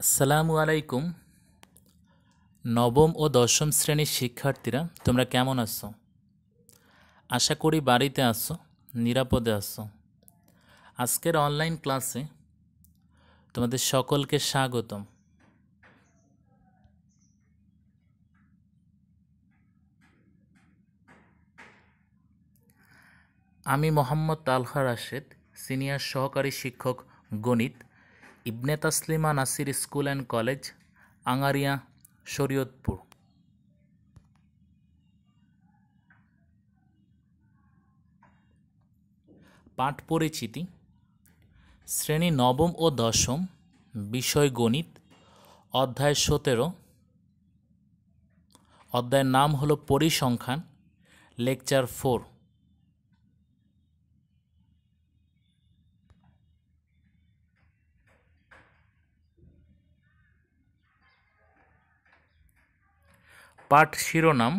আসসালামু আলাইকুম। নবম ও দশম শ্রেণীর শিক্ষার্থীরা তোমরা কেমন আছো? আশা করি বাড়িতে আছো, নিরাপদে আছো। আজকের অনলাইন ক্লাসে তোমাদের সকলকে স্বাগতম। আমি মোহাম্মদ তালহা রাশেদ, সিনিয়র সহকারী শিক্ষক গণিত, Ibne Taslima Nasir school and college, Angaria, Shariatpur. পাঠ পরিচিতি। শ্রেণী নবম ও দশম, বিষয় গণিত, অধ্যায় 17। অধ্যায়ের নাম হলো পরিসংখ্যান, লেকচার 4। পাঠ শিরোনাম: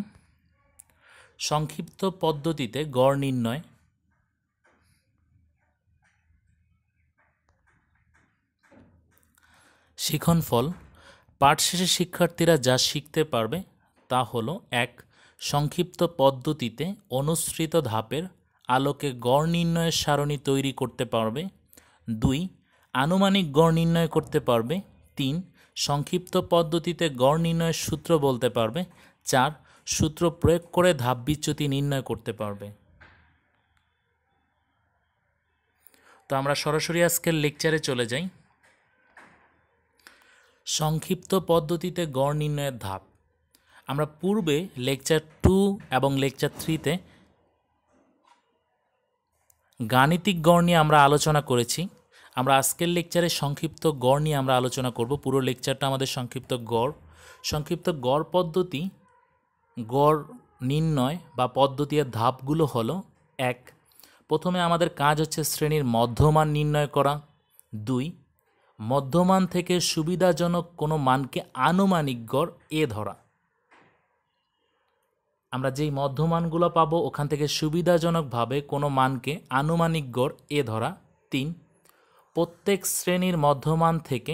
সংক্ষিপ্ত পদ্ধতিতে গড় নির্ণয়। শিক্ষণফল: পাঠ শেষে শিক্ষার্থীরা যা শিখতে পারবে তা হলো: 1. সংক্ষিপ্ত পদ্ধতিতে অনুসৃত ধাপের আলোকে গড় নির্ণয়ের সারণী তৈরি করতে পারবে। 2. আনুমানিক গড় নির্ণয় করতে পারবে। 3. সংক্ষিপ্ত পদ্ধতিতে গড় নির্ণয়ের সূত্র বলতে পারবে। 4. সূত্র প্রয়োগ করে ধাপ বিচ্যুতি নির্ণয় করতে পারবে। তো আমরা সরাসরি আজকের লেকচারে চলে যাই। সংক্ষিপ্ত পদ্ধতিতে গড় নির্ণয়ের ধাপ। আমরা পূর্বে লেকচার 2 এবং লেকচার 3-তে গাণিতিক গড় নিয়ে আমরা আলোচনা করেছি। আমরা আজকের লেকচারে সংক্ষিপ্ত গড় নিয়ে আমরা আলোচনা করব। পুরো লেকচারটা আমাদের সংক্ষিপ্ত গড়। সংক্ষিপ্ত গড় পদ্ধতি, গড় নির্ণয় বা পদ্ধতির ধাপগুলো হলো: 1. প্রথমে আমাদের কাজ হচ্ছে শ্রেণীর মধ্যমান নির্ণয় করা। 2. মধ্যমান থেকে সুবিধাজনক কোনো মানকে আনুমানিক গড় ধরা। আমরা যেই মধ্যমানগুলো পাবো ওখান থেকে সুবিধাজনকভাবে কোনো মানকে আনুমানিক গড় ধরা। 3. প্রত্যেক শ্রেণীর মধ্যমান থেকে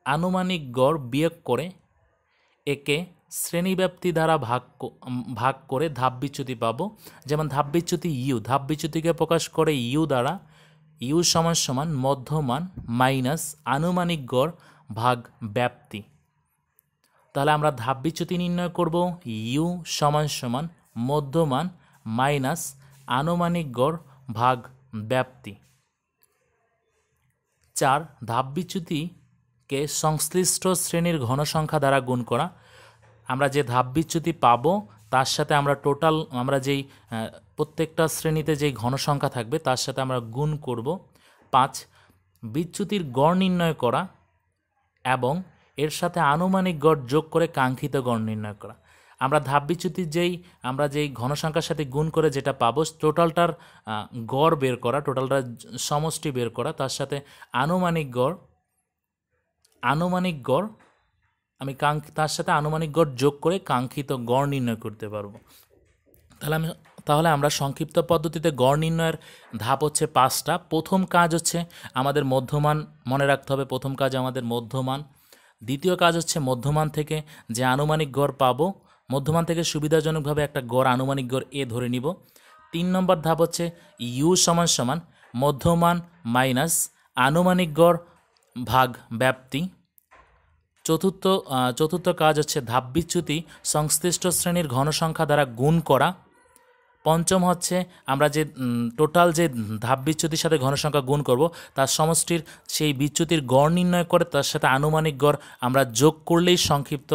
আনুমানিক গড় বিয়োগ করে একে শ্রেণীব্যাপ্তি দ্বারা ভাগ করে ধাপ বিচ্যুতি পাবো। যেমন ধাপ বিচ্যুতি ইউ, ধাপ বিচ্যুতিকে প্রকাশ করে ইউ দ্বারা। ইউ সমান সমান মধ্যমান মাইনাস আনুমানিক গড় ভাগ ব্যাপ্তি। তাহলে আমরা ধাপ বিচ্যুতি নির্ণয় করব ইউ সমান সমান মধ্যমান মাইনাস আনুমানিক গড় ভাগ ব্যাপ্তি। 4. ধাপ বিচ্যুতিকে সংশ্লিষ্ট শ্রেণীর ঘনসংখ্যা দ্বারা গুণ করা। আমরা যে ধাপ বিচ্যুতি পাবো তার সাথে আমরা আমরা যেই প্রত্যেকটা শ্রেণীতে যেই ঘনসংখ্যা থাকবে তার সাথে আমরা গুণ করব। 5. বিচ্যুতির গড় নির্ণয় করা এবং এর সাথে আনুমানিক গড় যোগ করে কাঙ্ক্ষিত গড় নির্ণয় করা। আমরা ধাপ বিচ্যুতির আমরা যেই ঘনসংখ্যার সাথে গুণ করে যেটা পাবো টোটালটার গড় বের করা, টোটালটার সমষ্টি বের করা, তার সাথে আনুমানিক গড় তার সাথে আনুমানিক গড় যোগ করে কাঙ্ক্ষিত গড় নির্ণয় করতে পারবো। তাহলে আমরা সংক্ষিপ্ত পদ্ধতিতে গড় নির্ণয়ের ধাপ হচ্ছে 5টা। প্রথম কাজ হচ্ছে আমাদের মধ্যমান মনে রাখতে হবে। প্রথম কাজ আমাদের মধ্যমান। দ্বিতীয় কাজ হচ্ছে মধ্যমান থেকে যে আনুমানিক গড় পাবো, মধ্যমান থেকে সুবিধাজনকভাবে একটা গড় আনুমানিক গড় ধরে নিব। 3 নম্বর ধাপ হচ্ছে ইউ সমান সমান মধ্যমান মাইনাস আনুমানিক গড় ভাগ ব্যাপ্তি। চতুর্থ কাজ হচ্ছে ধাপ বিচ্যুতি সংশ্লিষ্ট শ্রেণীর ঘনসংখ্যা দ্বারা গুণ করা। পঞ্চম হচ্ছে আমরা যে টোটাল যে ধাপ বিচ্যুতির সাথে ঘনসংখ্যা গুণ করব তার সমষ্টির সেই বিচ্যুতির গড় নির্ণয় করে তার সাথে আনুমানিক গড় আমরা যোগ করলেই সংক্ষিপ্ত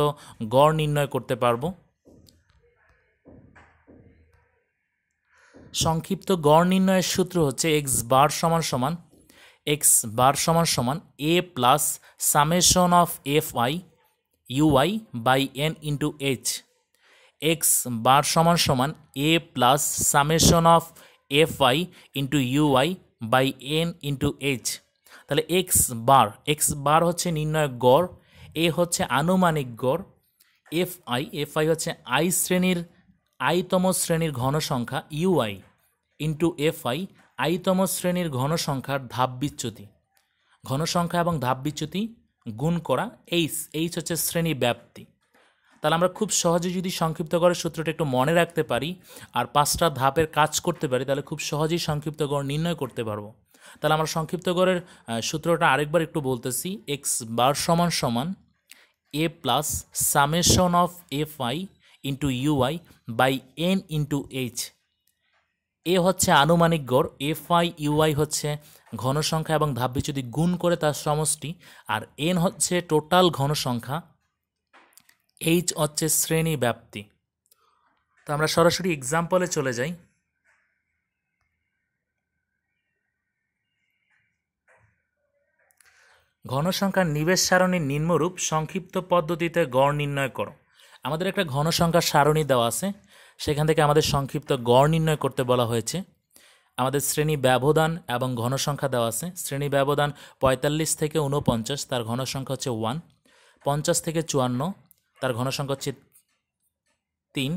গড় নির্ণয় করতে পারবো। সংক্ষিপ্ত গড় নির্ণয়ের সূত্র হচ্ছে এক্স বার সমান A plus summation of F I UI by N into H. X bar সমান A plus summation of F I into UI by N into H. তাহলে এক্স বার হচ্ছে নির্ণয় গড়, এ হচ্ছে আনুমানিক গড়, এফ আই হচ্ছে আইতম শ্রেণীর ঘনসংখ্যা, ইউআই ইন্টু এফ আইতম শ্রেণীর ঘনসংখ্যার ধাপ বিচ্যুতি। ঘনসংখ্যা এবং ধাপ বিচ্যুতি গুণ করা এইচ, এইচ হচ্ছে শ্রেণী ব্যাপ্তি। তাহলে আমরা খুব সহজে যদি সংক্ষিপ্ত গড়ের সূত্রটা একটু মনে রাখতে পারি আর 5টা ধাপের কাজ করতে পারি, তাহলে খুব সহজেই সংক্ষিপ্ত গড় নির্ণয় করতে পারবো। তাহলে আমরা সংক্ষিপ্ত গড়ের সূত্রটা আরেকবার একটু বলতেছি। এক্স বার সমান সমান A plus summation of F I into UI by N into H. A হচ্ছে আনুমানিক গড়, এফ আই ইউআই হচ্ছে ঘনসংখ্যা এবং ধাপে যদি গুণ করে তার সমষ্টি, আর এন হচ্ছে টোটাল ঘনসংখ্যা, এইচ হচ্ছে শ্রেণী ব্যাপ্তি। তো আমরা সরাসরি এক্সাম্পলে চলে যাই। ঘনসংখ্যার নিবেশ সারণীর নিম্নরূপ, সংক্ষিপ্ত পদ্ধতিতে গড় নির্ণয় করো। আমাদের একটা ঘনসংখ্যার সারণী দেওয়া আছে, সেখান থেকে আমাদের সংক্ষিপ্ত গড় নির্ণয় করতে বলা হয়েছে। আমাদের শ্রেণী ব্যবধান এবং ঘনসংখ্যা দেওয়া আছে। শ্রেণী ব্যবধান 45 থেকে 49, তার ঘনসংখ্যা হচ্ছে 1। 50 থেকে 54, তার ঘনসংখ্যা হচ্ছে 3।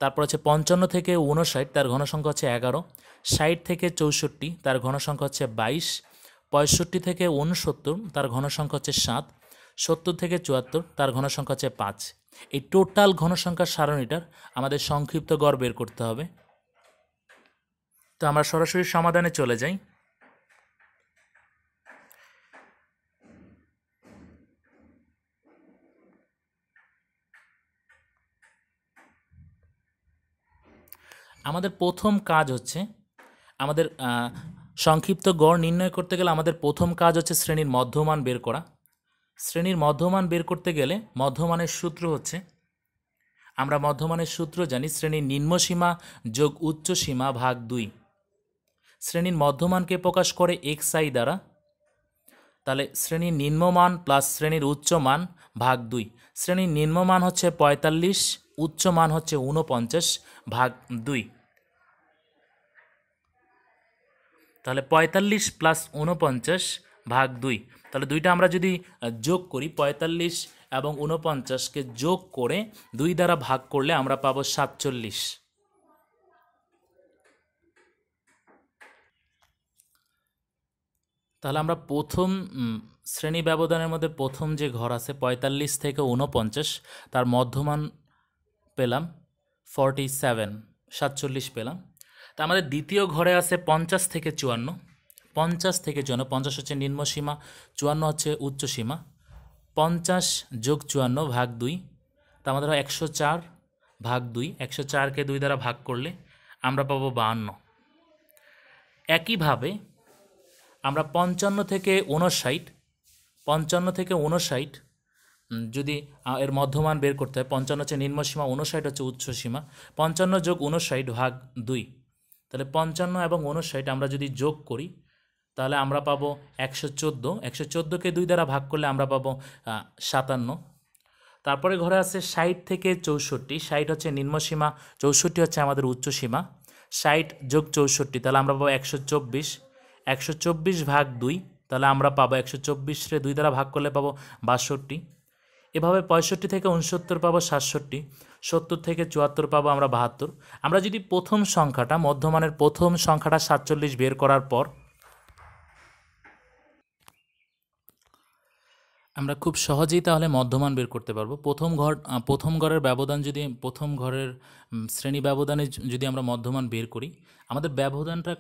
তারপর হচ্ছে 55 থেকে 59, তার ঘনসংখ্যা হচ্ছে 11। 60 থেকে 64, তার ঘনসংখ্যা হচ্ছে 22। 65 থেকে 69, তার ঘনসংখ্যা হচ্ছে 7। 70 থেকে 74, তার ঘনসংখ্যা হচ্ছে 5। এই টোটাল ঘনসংখ্যার সারণীটার আমাদের সংক্ষিপ্ত গড় বের করতে হবে। তো আমরা সরাসরি সমাধানে চলে যাই। আমাদের প্রথম কাজ হচ্ছে, আমাদের সংক্ষিপ্ত গড় নির্ণয় করতে গেলে আমাদের প্রথম কাজ হচ্ছে শ্রেণীর মধ্যমান বের করা। শ্রেণীর মধ্যমান বের করতে গেলে মধ্যমানের সূত্র হচ্ছে, আমরা মধ্যমানের সূত্র জানি, শ্রেণীর নিম্নসীমা যোগ উচ্চ সীমা ভাগ 2। শ্রেণীর মধ্যমানকে প্রকাশ করে এক্স আই দ্বারা। তাহলে শ্রেণীর নিম্নমান প্লাস শ্রেণীর উচ্চমান ভাগ 2। শ্রেণীর নিম্নমান হচ্ছে 45, উচ্চমান হচ্ছে 49 ভাগ 2। তাহলে 45 প্লাস 49 ভাগ 2, তাহলে দুইটা আমরা যদি যোগ করি, 45 এবং 49কে যোগ করে 2 দ্বারা ভাগ করলে আমরা পাবো 47। তাহলে আমরা প্রথম শ্রেণী ব্যবধানের মধ্যে প্রথম যে ঘর আছে 45 থেকে 49, তার মধ্যমান পেলাম 47, 47 পেলাম। তা আমাদের দ্বিতীয় ঘরে আছে 50 থেকে 54। 50 থেকে 54, 50 হচ্ছে নিম্নসীমা, 54 হচ্ছে উচ্চ সীমা। 50 যোগ 54 ভাগ 2, তা আমাদের 104 ভাগ 2। 104কে 2 দ্বারা ভাগ করলে আমরা পাবো 52। একইভাবে আমরা 55 থেকে 59, 55 থেকে 59 যদি এর মধ্যমান বের করতে হয়, 55 হচ্ছে নিম্নসীমা, 59 হচ্ছে উচ্চ সীমা। 55 যোগ 59 ভাগ 2, তাহলে 55 এবং 59 আমরা যদি যোগ করি তাহলে আমরা পাবো 114। 114কে 2 দ্বারা ভাগ করলে আমরা পাবো 57। তারপরে ঘরে আছে 60 থেকে 64। 60 হচ্ছে নিম্নসীমা, 64 হচ্ছে আমাদের উচ্চ সীমা। 60 যোগ 64, তাহলে আমরা পাবো 124। 124 ভাগ 2, তাহলে আমরা পাবো 124রে 2 দ্বারা ভাগ করলে পাবো 62। এভাবে 65 থেকে 69 পাবো 67। 70 থেকে 74 পাবো আমরা 72। আমরা যদি প্রথম সংখ্যাটা, মধ্যমানের প্রথম সংখ্যাটা 47 বের করার পর আমরা খুব সহজেই তাহলে মধ্যমান বের করতে পারবো। প্রথম ঘরের ব্যবধান যদি, প্রথম ঘরের শ্রেণী ব্যবধানে যদি আমরা মধ্যমান বের করি, আমাদের ব্যবধানটা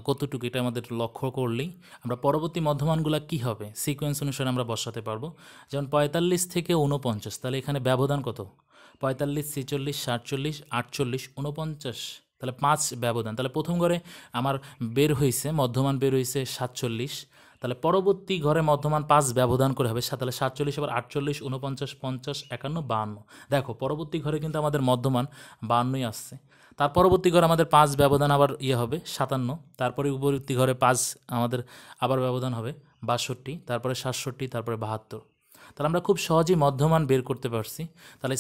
কতটুকু এটা আমাদের লক্ষ্য করলেই আমরা পরবর্তী মধ্যমানগুলো কি হবে সিকোয়েন্স অনুসারে আমরা বসাতে পারবো। যেমন 45 থেকে 49, তাহলে এখানে ব্যবধান কত? 45, 46, 47, 48, 49, তাহলে 5 ব্যবধান। তাহলে প্রথম ঘরে আমার বের হয়েছে, মধ্যমান বের হয়েছে 47। তাহলে পরবর্তী ঘরে মধ্যমান 5 ব্যবধান করে হবে, তাহলে 47, আবার 48, 49, 50, 51, 52। দেখো পরবর্তী ঘরে কিন্তু আমাদের মধ্যমান 52ই আসছে। তার পরবর্তী ঘরে আমাদের 5 ব্যবধান আবার হবে 57। তারপরে উপরবর্তী ঘরে 5 আমাদের আবার ব্যবধান হবে 62, তারপরে 67, তারপরে 72। তাহলে আমরা খুব সহজেই মধ্যমান বের করতে পারছি। তাহলে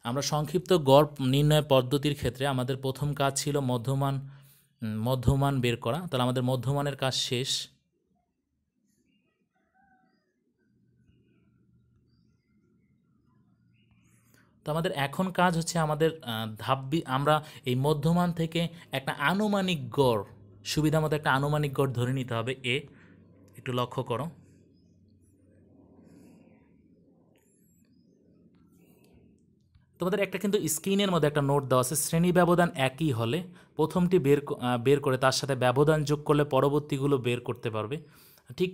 আমরা সংক্ষিপ্ত গড় নির্ণয় পদ্ধতির ক্ষেত্রে আমাদের প্রথম কাজ ছিল মধ্যমান বের করা। তাহলে আমাদের মধ্যমানের কাজ শেষ। তো আমাদের এখন কাজ হচ্ছে আমাদের আমরা এই মধ্যমান থেকে একটা আনুমানিক গড়, সুবিধা মতো একটা আনুমানিক গড় ধরে নিতে হবে। একটু লক্ষ্য করো, তোমাদের একটা কিন্তু স্ক্রিনের মধ্যে একটা নোট দেওয়া আছে, শ্রেণী ব্যবধান একই হলে প্রথমটি বের করে তার সাথে ব্যবধান যোগ করলে পরবর্তীগুলো বের করতে পারবে। ঠিক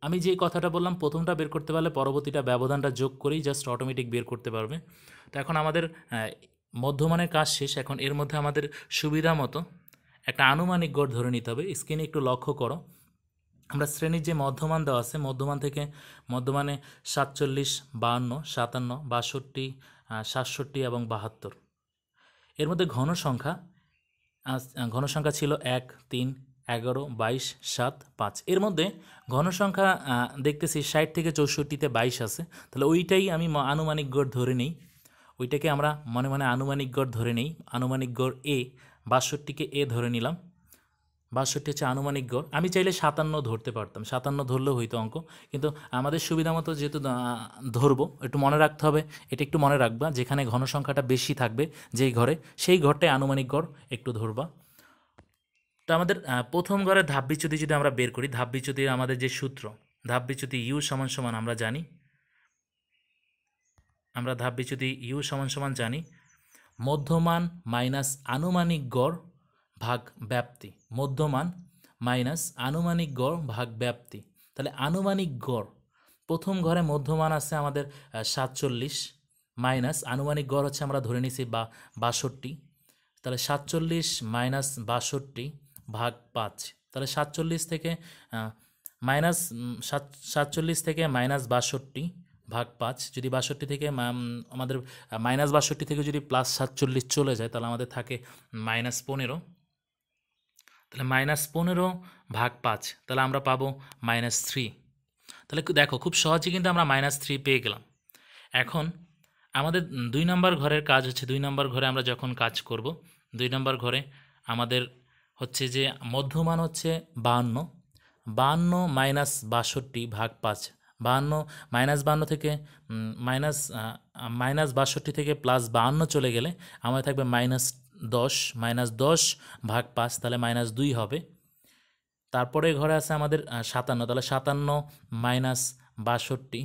আমি যে কথাটা বললাম, প্রথমটা বের করতে পারলে পরবর্তীটা ব্যবধানটা যোগ করেই জাস্ট অটোমেটিক বের করতে পারবে। তো এখন আমাদের মধ্যমানের কাজ শেষ। এখন এর মধ্যে আমাদের সুবিধা মতো একটা আনুমানিক গড় ধরে নিতে হবে। স্ক্রিনে একটু লক্ষ্য করো, আমরা শ্রেণীর যে মধ্যমান দেওয়া আছে, মধ্যমান থেকে মধ্যমানে 47, 52, 57, 62, 67 এবং 72। এর মধ্যে ঘন সংখ্যা ছিল 1, 3, 11, 22, 7, 5। এর মধ্যে ঘন সংখ্যা দেখতেছি 60 থেকে 64-তে 22 আছে, তাহলে ওইটাই আমি আনুমানিক গড় ধরে নিই। ওইটাকে আমরা মনে মনে আনুমানিক গড় ধরে নিই। আনুমানিক গড় এ, 62কে এ ধরে নিলাম। 62 হচ্ছে আনুমানিক গড়। আমি চাইলে 57 ধরতে পারতাম, 57 ধরলেও হইতো অঙ্ক, কিন্তু আমাদের সুবিধা মতো যেহেতু ধরবো, একটু মনে রাখতে হবে। এটা একটু মনে রাখবা, যেখানে ঘন সংখ্যাটা বেশি থাকবে যেই ঘরে, সেই ঘরটায় আনুমানিক গড় একটু ধরবা। তো আমাদের প্রথম ঘরে ধাপ বিচ্যুতি যদি আমরা বের করি, ধাপ বিচ্যুতির আমাদের যে সূত্র, ধাপ বিচ্যুতি ইউ সমান সমান আমরা জানি, ধাপ বিচ্যুতি ইউ সমান সমান জানি মধ্যমান মাইনাস আনুমানিক গড় ভাগ ব্যাপ্তি। মধ্যমান মাইনাস আনুমানিক গড় ভাগ ব্যাপ্তি। তাহলে আনুমানিক গড়, প্রথম ঘরে মধ্যমান আছে আমাদের 47, মাইনাস আনুমানিক গড় হচ্ছে আমরা ধরে নিছি 62। তাহলে 47 মাইনাস 62 ভাগ 5। তাহলে 47 থেকে মাইনাস 47 থেকে মাইনাস 62 ভাগ 5। যদি 62 থেকে আমাদের মাইনাস 62 থেকে যদি প্লাস 47 চলে যায়, তাহলে আমাদের থাকে -15। তাহলে -15 ভাগ 5, তাহলে আমরা পাবো -3। তাহলে দেখো খুব সহজে কিন্তু আমরা -3 পেয়ে গেলাম। এখন আমাদের 2 নম্বর ঘরের কাজ হচ্ছে, 2 নম্বর ঘরে আমরা যখন কাজ করব, 2 নম্বর ঘরে আমাদের হচ্ছে যে মধ্যমান হচ্ছে 52, 52 মাইনাস 62 ভাগ 5। 52 -52 থেকে -62 থেকে +52 চলে গেলে আমাদের থাকবে -10, -10 ভাগ 5, তাহলে -2 হবে। তারপরে ঘরে আছে আমাদের 57, তাহলে 57 মাইনাস 62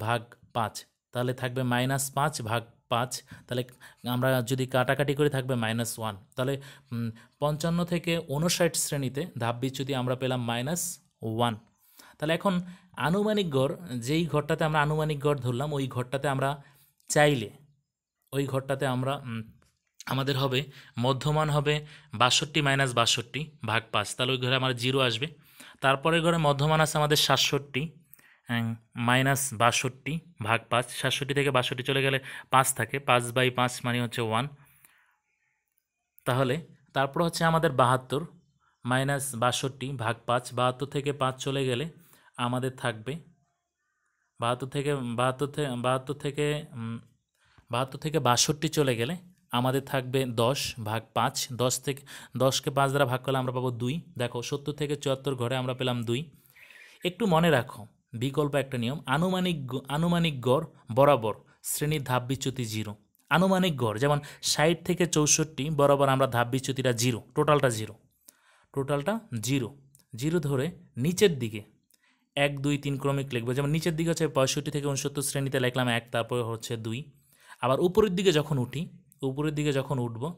ভাগ 5, তাহলে থাকবে -5 ভাগ 5। তাহলে আমরা যদি কাটাকাটি করে থাকবে -1। তাহলে 55 থেকে 59 শ্রেণীতে ধাপ বিচ্যুতি আমরা পেলাম -1। তাহলে এখন আনুমানিক গড়, যেই ঘরটাতে আমরা আনুমানিক গড় ধরলাম, ওই ঘরটাতে আমরা চাইলে আমাদের হবে মধ্যমান হবে 62 মাইনাস 62 ভাগ 5, তাহলে ওই ঘরে আমার 0 আসবে। তারপরের ঘরে মধ্যমান আছে আমাদের 67 মাইনাস 62 ভাগ 5। 67 থেকে 62 চলে গেলে 5 থাকে, 5/5 মানে হচ্ছে 1। তাহলে তারপর হচ্ছে আমাদের 72 মাইনাস 62 ভাগ 5। 72 থেকে 5 চলে গেলে আমাদের থাকবে 62 চলে গেলে আমাদের থাকবে 10 ভাগ 5। 10কে 5 দ্বারা ভাগ করলে আমরা পাবো 2। দেখো 70 থেকে 74 ঘরে আমরা পেলাম 2। একটু মনে রাখো বিকল্প একটা নিয়ম, আনুমানিক গড় বরাবর শ্রেণীর ধাপ বিচ্যুতি 0। আনুমানিক গড় যেমন 60 থেকে 64 বরাবর আমরা ধাপ বিচ্যুতিটা 0, টোটালটা 0 ধরে নিচের দিকে 1, 2, 3 ক্রমিক লিখবো। যেমন নিচের দিকে হচ্ছে 65 থেকে 69 শ্রেণীতে লিখলাম 1, তারপরে হচ্ছে 2। আবার উপরের দিকে যখন উঠবো,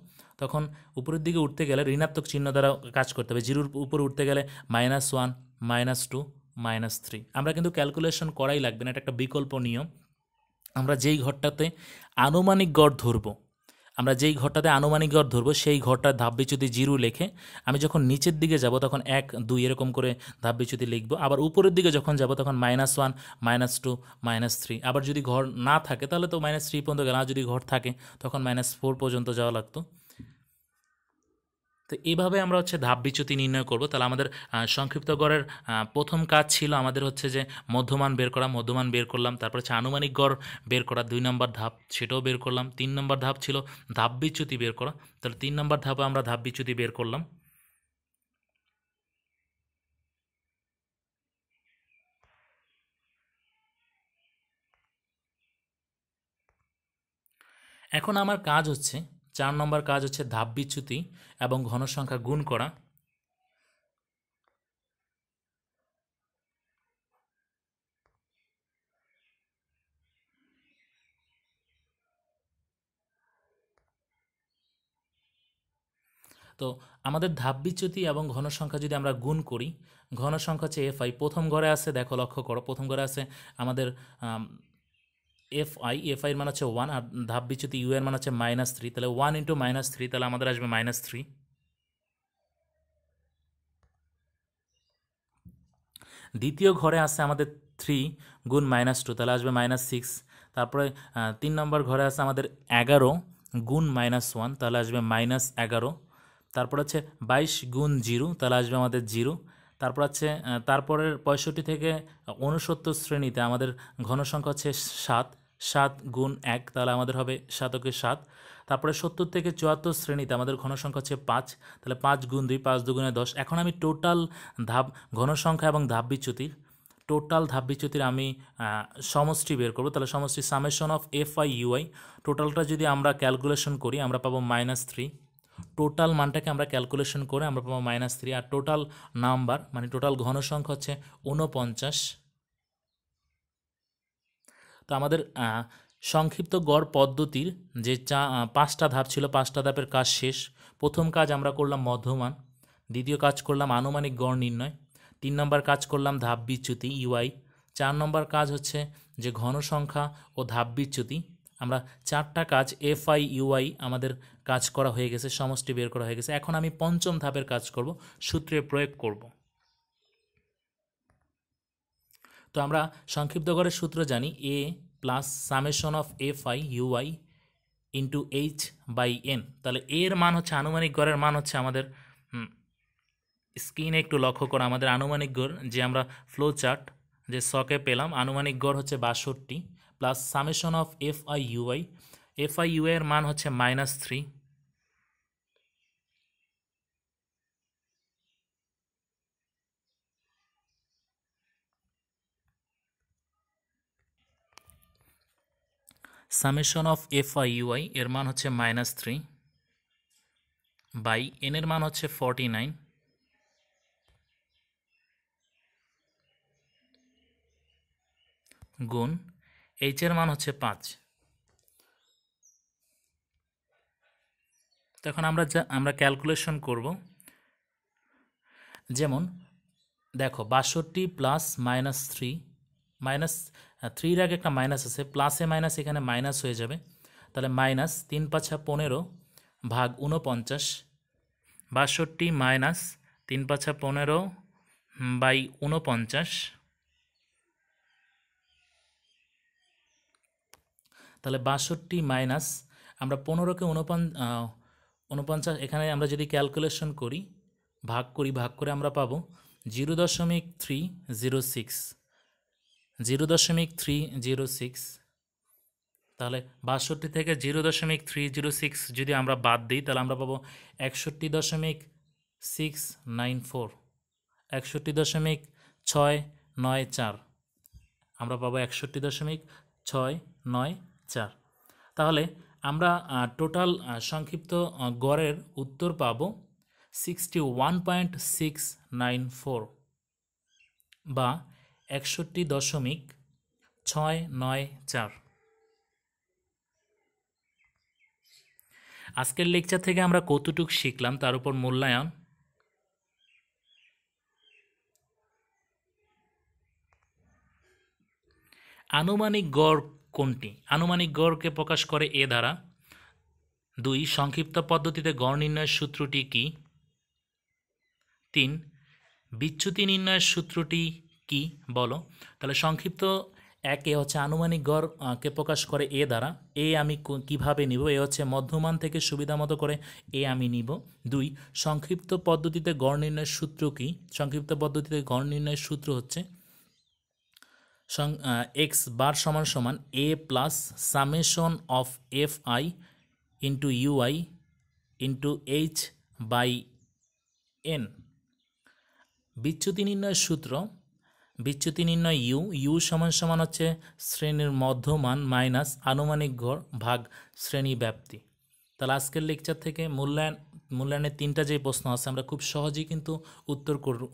তখন উপরের দিকে উঠতে গেলে ঋণাত্মক চিহ্ন দ্বারা কাজ করতে হবে। 0-র উপরে উঠতে গেলে -1, -2, -3। আমরা কিন্তু ক্যালকুলেশন করাই লাগবে না, এটা একটা বিকল্প নিয়ম। আমরা যেই ঘরটাতে আনুমানিক গড় ধরবো, সেই ঘরটার ধাপ বিচ্যুতি 0 লেখে আমি যখন নিচের দিকে যাব তখন 1, 2 এরকম করে ধাপ বিচ্যুতি লিখবো। আবার উপরের দিকে যখন যাব তখন -1, -2, -3। আবার যদি ঘর না থাকে তাহলে তো -3 পর্যন্ত গেল, আর যদি ঘর থাকে তখন -4 পর্যন্ত যাওয়া লাগতো। তো এইভাবে আমরা হচ্ছে ধাপ বিচ্যুতি নির্ণয় করব। তাহলে আমাদের সংক্ষিপ্ত গড়ের প্রথম কাজ ছিল আমাদের হচ্ছে যে মধ্যমান বের করলাম। তারপর হচ্ছে আনুমানিক গড় বের করা 2 নম্বর ধাপ, সেটাও বের করলাম। 3 নম্বর ধাপ ছিল ধাপ বিচ্যুতি বের করা, তাহলে 3 নম্বর ধাপে আমরা ধাপ বিচ্যুতি বের করলাম। এখন আমার কাজ হচ্ছে 4 নম্বর কাজ হচ্ছে ধাপ বিচ্যুতি এবং ঘনসংখ্যা গুণ করা। তো আমাদের ধাপবিচ্যুতি এবং ঘনসংখ্যা যদি আমরা গুণ করি, ঘনসংখ্যা হচ্ছে এফ আই, প্রথম ঘরে আছে, দেখো লক্ষ্য করো, প্রথম ঘরে আছে আমাদের এফ আইয়ের মান হচ্ছে 1, আর ধাপবিচ্যুতি ইউ এর মান হচ্ছে -3, তাহলে 1 × -3, তাহলে আমাদের আসবে -3। দ্বিতীয় ঘরে আছে আমাদের 3 গুণ -2, তাহলে আসবে -6। তারপরে 3 নম্বর ঘরে আছে আমাদের 11 গুণ -1, তাহলে আসবে -11। তারপর হচ্ছে 22 গুণ 0, তাহলে আসবে আমাদের 0। তারপর হচ্ছে তারপরের 65 থেকে 69 শ্রেণীতে আমাদের ঘনসংখ্যা হচ্ছে 7, 7 গুণ 1, তাহলে আমাদের হবে 7 × 7। তারপরে 70 থেকে 74 শ্রেণীতে আমাদের ঘনসংখ্যা হচ্ছে 5, তাহলে 5 গুণ 2, 5 2 × 10। এখন আমি টোটাল ঘনসংখ্যা এবং টোটাল ধাপবিচ্যুতির আমি সমষ্টি বের করব। তাহলে সমষ্টি summation of F I you I, টোটালটা যদি আমরা ক্যালকুলেশন করি আমরা পাবো -3। টোটাল মানটাকে আমরা ক্যালকুলেশন করে আমরা পাবো -3, আর টোটাল নাম্বার মানে টোটাল ঘনসংখ্যা হচ্ছে 49। তো আমাদের সংক্ষিপ্ত গড় পদ্ধতির যে 5টা ধাপ ছিল, 5টা ধাপের কাজ শেষ। প্রথম কাজ আমরা করলাম মধ্যমান, দ্বিতীয় কাজ করলাম আনুমানিক গড় নির্ণয়, 3 নম্বর কাজ করলাম ধাপ বিচ্যুতি ইউআই, 4 নম্বর কাজ হচ্ছে যে ঘনসংখ্যা ও ধাপ বিচ্যুতি। আমরা 4টা কাজ এফ আই ইউআই আমাদের কাজ করা হয়ে গেছে, সমষ্টি বের করা হয়ে গেছে। এখন আমি পঞ্চম ধাপের কাজ করব, সূত্রের প্রয়োগ করব। তো আমরা সংক্ষিপ্ত গড়ের সূত্র জানি A plus summation of F I UI into H by N. তাহলে এর মান হচ্ছে আনুমানিক গড়ের মান হচ্ছে আমাদের স্ক্রিনে একটু লক্ষ্য করা, আমাদের আনুমানিক গড় যে আমরা ফ্লো চার্ট যে শকে পেলাম, আনুমানিক গড় হচ্ছে 62 plus summation of F I U I, F I U এর মান হচ্ছে -3, summation of F I U I এর মান হচ্ছে -3 বাই এন এর মান হচ্ছে 49 গুণ এইচ এর মান হচ্ছে 5। তখন আমরা ক্যালকুলেশন করব। যেমন দেখো 62 প্লাস -3, -3 আগে একটা মাইনাস আছে, প্লাসে মাইনাস এখানে মাইনাস হয়ে যাবে, তাহলে -3 × 5 = 15 ভাগ 49, 62 মাইনাস 3 × 5 = 15 বাই 49। তাহলে 62 মাইনাস আমরা 15কে 49 এখানে আমরা যদি ক্যালকুলেশন করি ভাগ করে আমরা পাবো 0.306। তাহলে 62 থেকে 0.306 যদি আমরা বাদ দিই তাহলে আমরা পাবো 61.694, 61.694, আমরা পাবো 61.694। তাহলে আমরা টোটাল সংক্ষিপ্ত গড়ের উত্তর পাবো 61.694 বা 61.694। আজকের লেকচার থেকে আমরা কতটুক শিখলাম তার উপর মূল্যায়ন। আনুমানিক গড় কোনটি? আনুমানিক গড়কে প্রকাশ করে এ দ্বারা। 2 সংক্ষিপ্ত পদ্ধতিতে গড় নির্ণয়ের সূত্রটি কি? 3 বিচ্যুতি নির্ণয়ের সূত্রটি কি বলো। তাহলে সংক্ষিপ্ত একে হচ্ছে আনুমানিক গড় কে প্রকাশ করে এ দ্বারা। এ আমি কিভাবে নিব? এ হচ্ছে মধ্যমান থেকে সুবিধা মতো করে এ আমি নিব। 2 সংক্ষিপ্ত পদ্ধতিতে গড় নির্ণয়ের সূত্র কি? সংক্ষিপ্ত পদ্ধতিতে গড় নির্ণয়ের সূত্র হচ্ছে এক্স বার সমান সমান A plus summation of F I into UI into H by N. বিচ্যুতি নির্ণয়ের সূত্র, বিচ্যুতি নির্ণয় ইউ সমান সমান হচ্ছে শ্রেণীর মধ্যমান মাইনাস আনুমানিক গড় ভাগ শ্রেণী ব্যাপ্তি। তাহলে আজকের লেকচার থেকে মূল্যায়নের 3টা যে প্রশ্ন আছে আমরা খুব সহজেই কিন্তু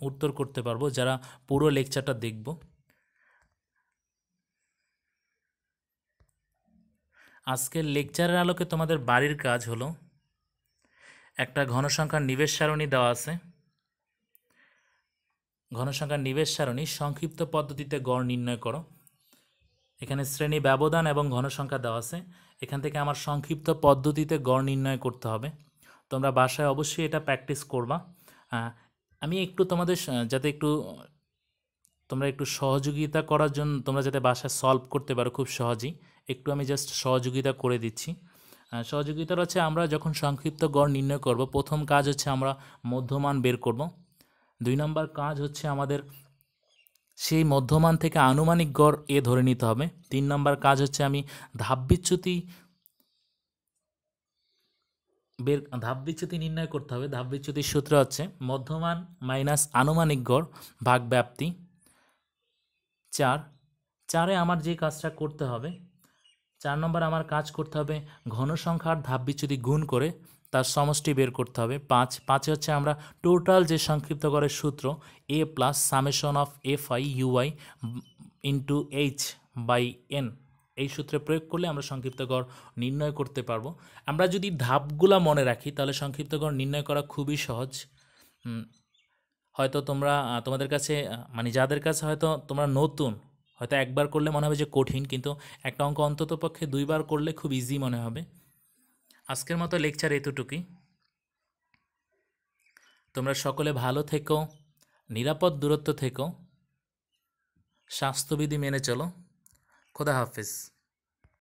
উত্তর করতে পারবো যারা পুরো লেকচারটা দেখব। আজকের লেকচারের আলোকে তোমাদের বাড়ির কাজ হলো একটা ঘনসংখ্যার নিবেশ সারণী দেওয়া আছে। ঘনসংখ্যার নিবেশ সারণী সংক্ষিপ্ত পদ্ধতিতে গড় নির্ণয় করো। এখানে শ্রেণী ব্যবধান এবং ঘনসংখ্যা দেওয়া আছে। এখান থেকে আমার সংক্ষিপ্ত পদ্ধতিতে গড় নির্ণয় করতে হবে। তোমরা বাসায় অবশ্যই এটা প্র্যাকটিস করবা। আমি একটু তোমাদের যাতে একটু তোমরা একটু সহযোগিতা করার জন্য, তোমরা যাতে বাসায় সলভ করতে পারো খুব সহজেই, একটু আমি জাস্ট সহযোগিতা করে দিচ্ছি। সহযোগিতার হচ্ছে আমরা যখন সংক্ষিপ্ত গড় নির্ণয় করব, প্রথম কাজ হচ্ছে আমরা মধ্যমান বের করব। 2 নম্বর কাজ হচ্ছে আমাদের সেই মধ্যমান থেকে আনুমানিক গড় এ ধরে নিতে হবে। 3 নম্বর কাজ হচ্ছে আমি ধাপবিচ্যুতি নির্ণয় করতে হবে। ধাপবিচ্যুতির সূত্র হচ্ছে মধ্যমান মাইনাস আনুমানিক গড় ভাগ ব্যাপ্তি। 4 আমার যে কাজটা করতে হবে, 4 নম্বর আমার কাজ করতে হবে ঘনসংখ্যার ধাপবিচ্যুতি গুণ করে তার সমষ্টি বের করতে হবে। 5 হচ্ছে আমরা টোটাল যে সংক্ষিপ্ত গড়ের সূত্র a plus summation of F I UI into H by N, এই সূত্রে প্রয়োগ করলে আমরা সংক্ষিপ্ত গড় নির্ণয় করতে পারবো। আমরা যদি ধাপগুলা মনে রাখি তাহলে সংক্ষিপ্ত গড় নির্ণয় করা খুবই সহজ। হয়তো তোমাদের কাছে মানে যাদের কাছে হয়তো তোমরা নতুন, হয়তো একবার করলে মনে হবে যে কঠিন, কিন্তু একটা অঙ্ক অন্তত পক্ষে 2 বার করলে খুব ইজি মনে হবে। আজকের মতো লেকচার এতটুকুই। তোমরা সকলে ভালো থেকো, নিরাপদ দূরত্ব থেকো, স্বাস্থ্যবিধি মেনে চলো। খোদা হাফেজ।